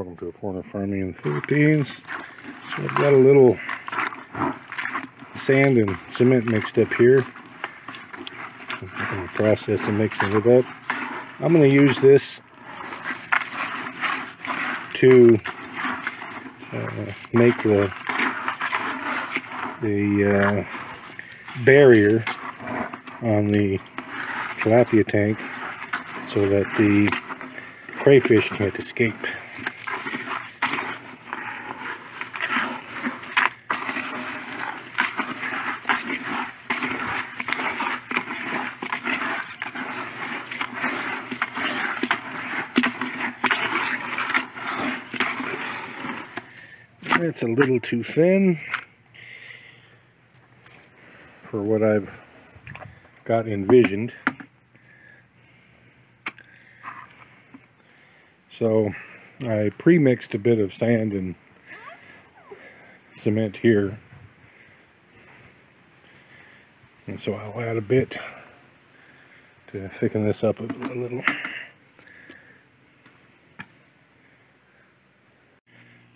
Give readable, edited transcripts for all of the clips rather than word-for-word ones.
Welcome to a Foreigner Farming in the Philippines. So I've got a little sand and cement mixed up here. I'm in the process of mixing it up. I'm going to use this to make the barrier on the tilapia tank so that the crayfish can't escape. It's a little too thin for what I've got envisioned. So I pre-mixed a bit of sand and cement here, and so I'll add a bit to thicken this up a little.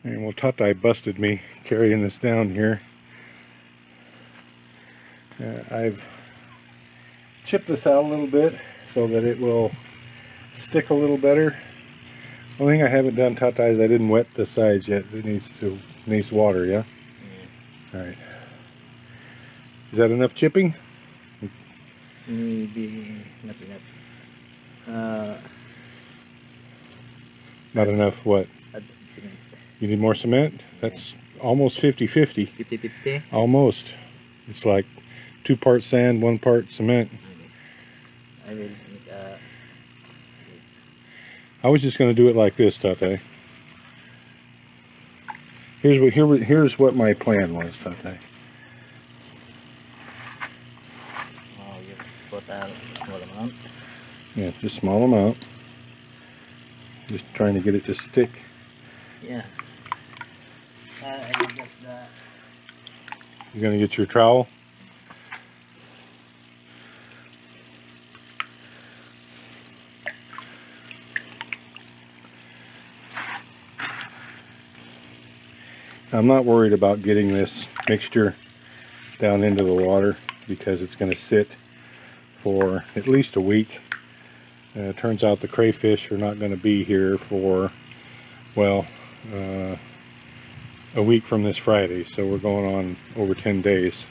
And well, Tata busted me carrying this down here. I've chipped this out a little bit so that it will stick a little better. Only thing I haven't done, Tata, is I didn't wet the sides yet. It needs water, yeah? All right. Is that enough chipping? Maybe not enough. Not enough what? Cement. You need more cement? That's almost 50-50. 50-50? Almost. It's like 2 parts sand, 1 part cement. I will I was just going to do it like this, Tate. Here's what my plan was, Tate. oh, you put a small amount. Yeah, just small amount. Just trying to get it to stick. Yeah. I will get the... You're going to get your trowel? I'm not worried about getting this mixture down into the water because it's going to sit for at least a week. It turns out the crayfish are not going to be here for, well, a week from this Friday, so we're going on over 10 days.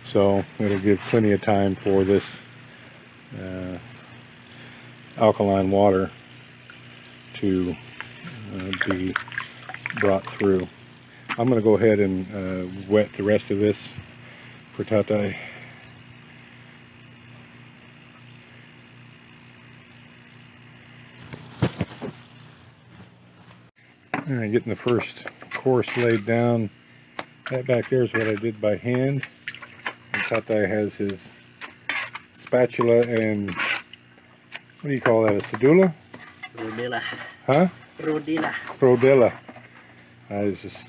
So it'll give plenty of time for this alkaline water to be brought through. I'm going to go ahead and wet the rest of this for Tate. Alright, getting the first course laid down. That back there is what I did by hand. And Tate has his spatula and, what do you call that, a sedula? Rodilla. Huh? Rodilla. Rodilla. I was just,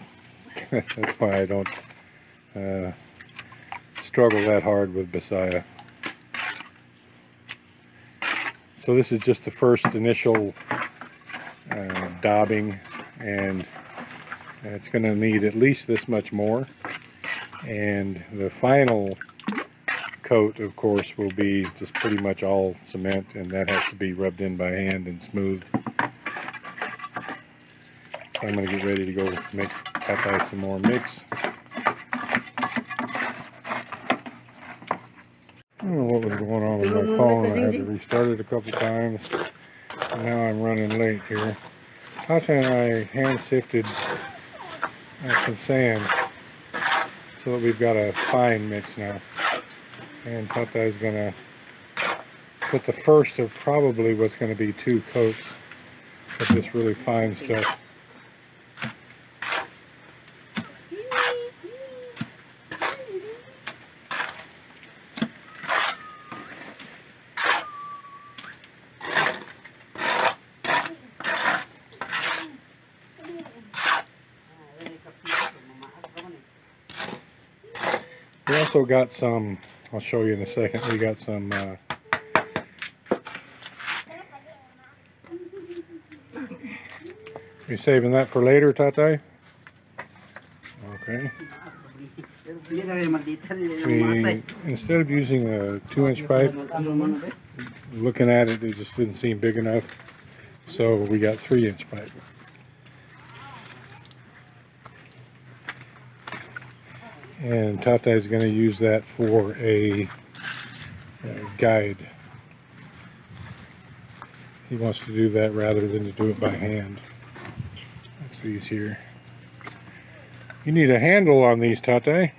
that's why I don't struggle that hard with Bisaya. So this is just the first initial daubing, and it's going to need at least this much more. And the final coat, of course, will be just pretty much all cement, and that has to be rubbed in by hand and smoothed. I'm going to get ready to go make Tate some more mix. I don't know what was going on with my phone. I had to restart it a couple times. And now I'm running late here. Tasha and I hand sifted some sand so that we've got a fine mix now. And Tata is going to put the first of probably what's going to be 2 coats of this really fine stuff. We also got some, I'll show you in a second, we got some You saving that for later, Tatay? Okay. Instead of using a 2-inch pipe, looking at it, it just didn't seem big enough. So we got 3-inch pipe. And Tatay's going to use that for a guide. He wants to do that rather than to do it by hand. That's these here. You need a handle on these, Tatay.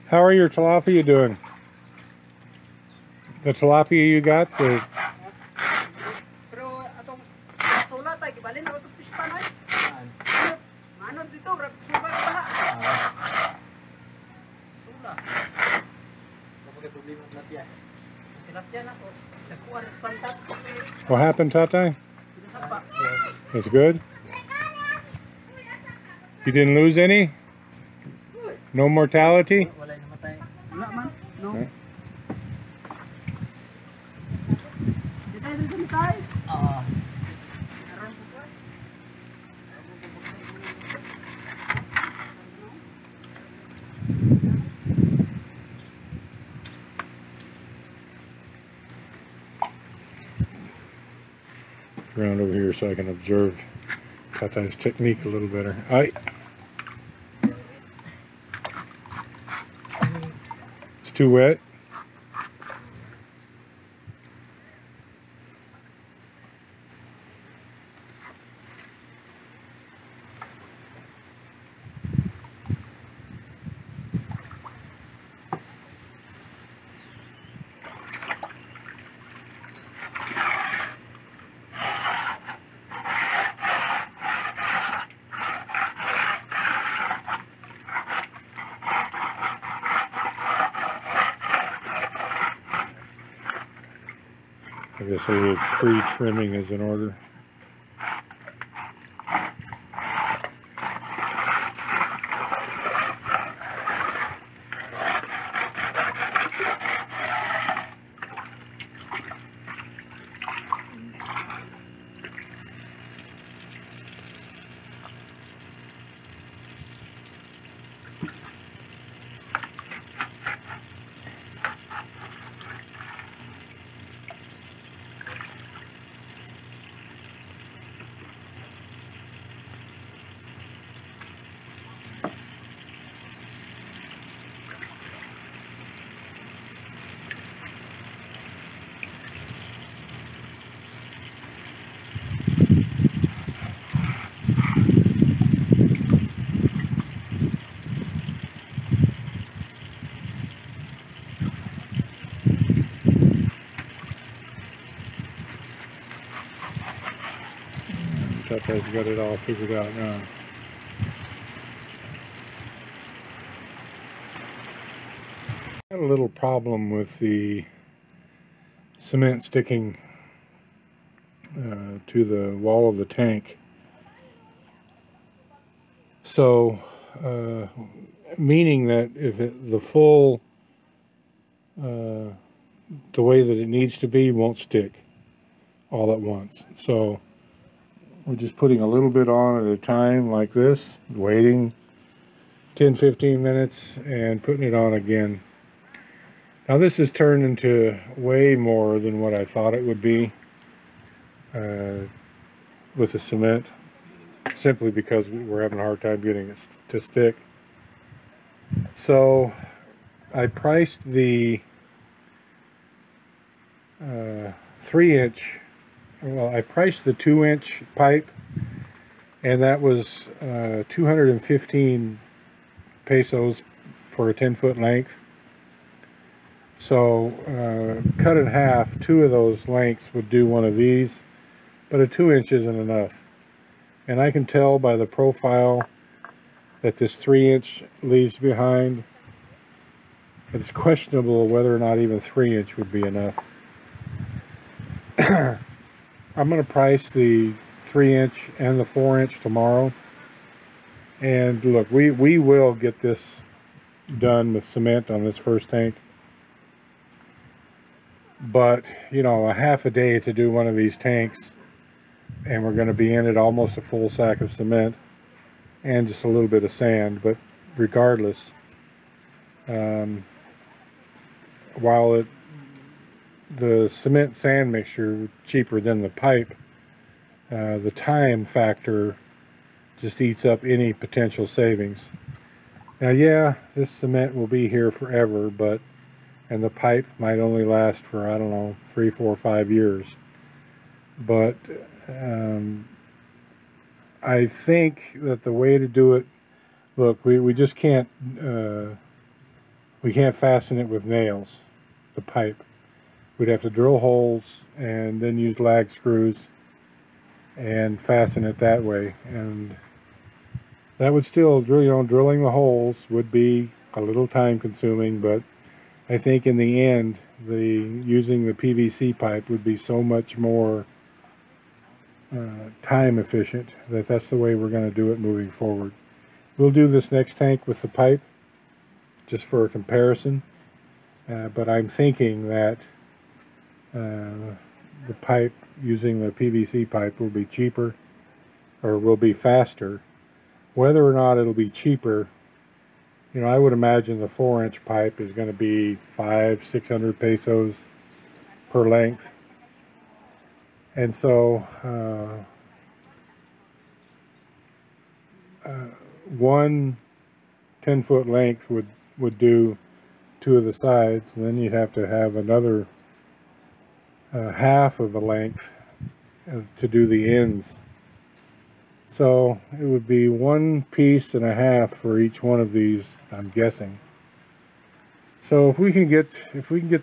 How are your tilapia doing? The tilapia you got? The... What happened, Tatay? It's good? You didn't lose any? No mortality? No. Around over here so I can observe Tatay's technique a little better. It's too wet. I guess a little tree trimming is in order. Tatay's got it all figured out now. Got a little problem with the cement sticking to the wall of the tank. So, meaning that if the full, the way that it needs to be won't stick all at once. So we're just putting a little bit on at a time like this, waiting 10-15 minutes and putting it on again. Now this has turned into way more than what I thought it would be with the cement, simply because we're having a hard time getting it to stick. So I priced the 3-inch, well, I priced the 2-inch pipe, and that was 215 pesos for a 10-foot length. So cut in half, 2 of those lengths would do one of these, but a 2-inch isn't enough. And I can tell by the profile that this 3-inch leaves behind It's questionable whether or not even 3-inch would be enough. I'm going to price the 3-inch and the 4-inch tomorrow. And look, we will get this done with cement on this first tank. But, you know, a half a day to do one of these tanks, and we're going to be in it almost a full sack of cement and just a little bit of sand. But regardless, while the cement sand mixture cheaper than the pipe, the time factor just eats up any potential savings. Now, yeah, this cement will be here forever, and the pipe might only last for, I don't know, 3, 4, 5 years. But I think that the way to do it, look, we just can't, we can't fasten it with nails, the pipe. We'd have to drill holes and then use lag screws and fasten it that way. And that would still, you know, drilling the holes would be a little time consuming, but I think in the end, using the PVC pipe would be so much more time efficient that's the way we're going to do it moving forward. We'll do this next tank with the pipe just for a comparison, but I'm thinking that the pipe, using the PVC pipe, will be cheaper, or will be faster. Whether or not it'll be cheaper, you know, I would imagine the 4-inch pipe is going to be 500-600 pesos per length. And so one 10-foot length would do 2 of the sides, and then you'd have to have another half of the length to do the ends. So it would be 1.5 pieces for each one of these, I'm guessing. So if we can get the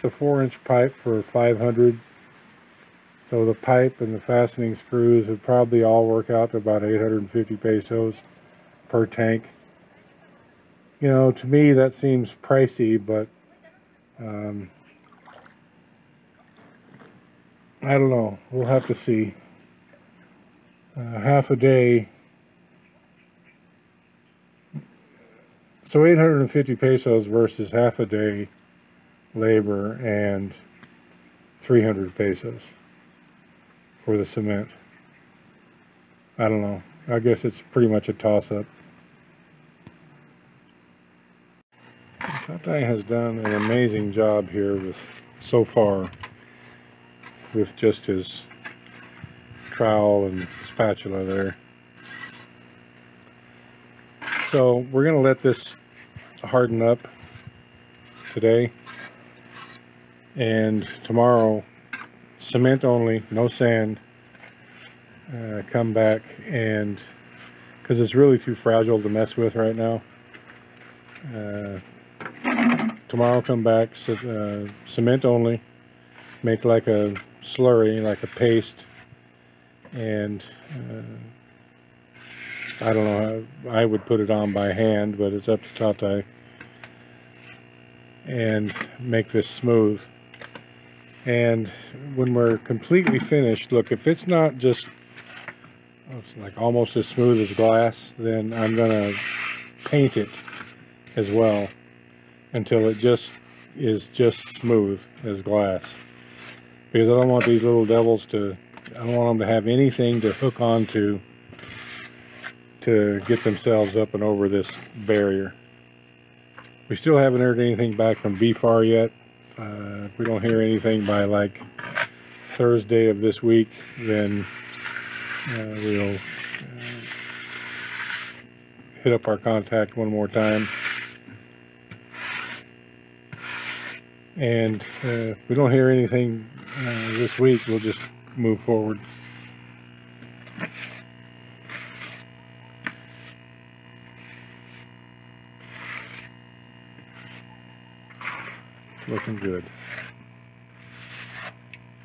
4-inch pipe for 500, so the pipe and the fastening screws would probably all work out to about 850 pesos per tank. You know, to me that seems pricey, but I don't know. We'll have to see. Half a day. So 850 pesos versus half a day labor and 300 pesos for the cement. I don't know. I guess it's pretty much a toss-up. Tatai has done an amazing job here so far with just his trowel and spatula there. So we're going to let this harden up today, and tomorrow cement only, no sand. Come back, and because it's really too fragile to mess with right now, tomorrow come back, cement only, make like a slurry, like a paste, and I don't know, I would put it on by hand, but it's up to Tatai, and make this smooth. And when we're completely finished, look, if it's not just, it's like almost as smooth as glass, then I'm gonna paint it as well until it just is just smooth as glass, because I don't want these little devils I don't want them to have anything to hook onto to get themselves up and over this barrier. We still haven't heard anything back from BFAR yet. If we don't hear anything by like Thursday of this week, then we'll hit up our contact one more time. And if we don't hear anything this week, we'll just move forward. It's looking good.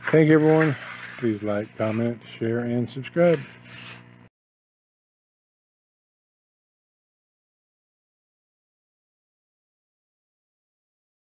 Thank you, everyone. Please like, comment, share, and subscribe.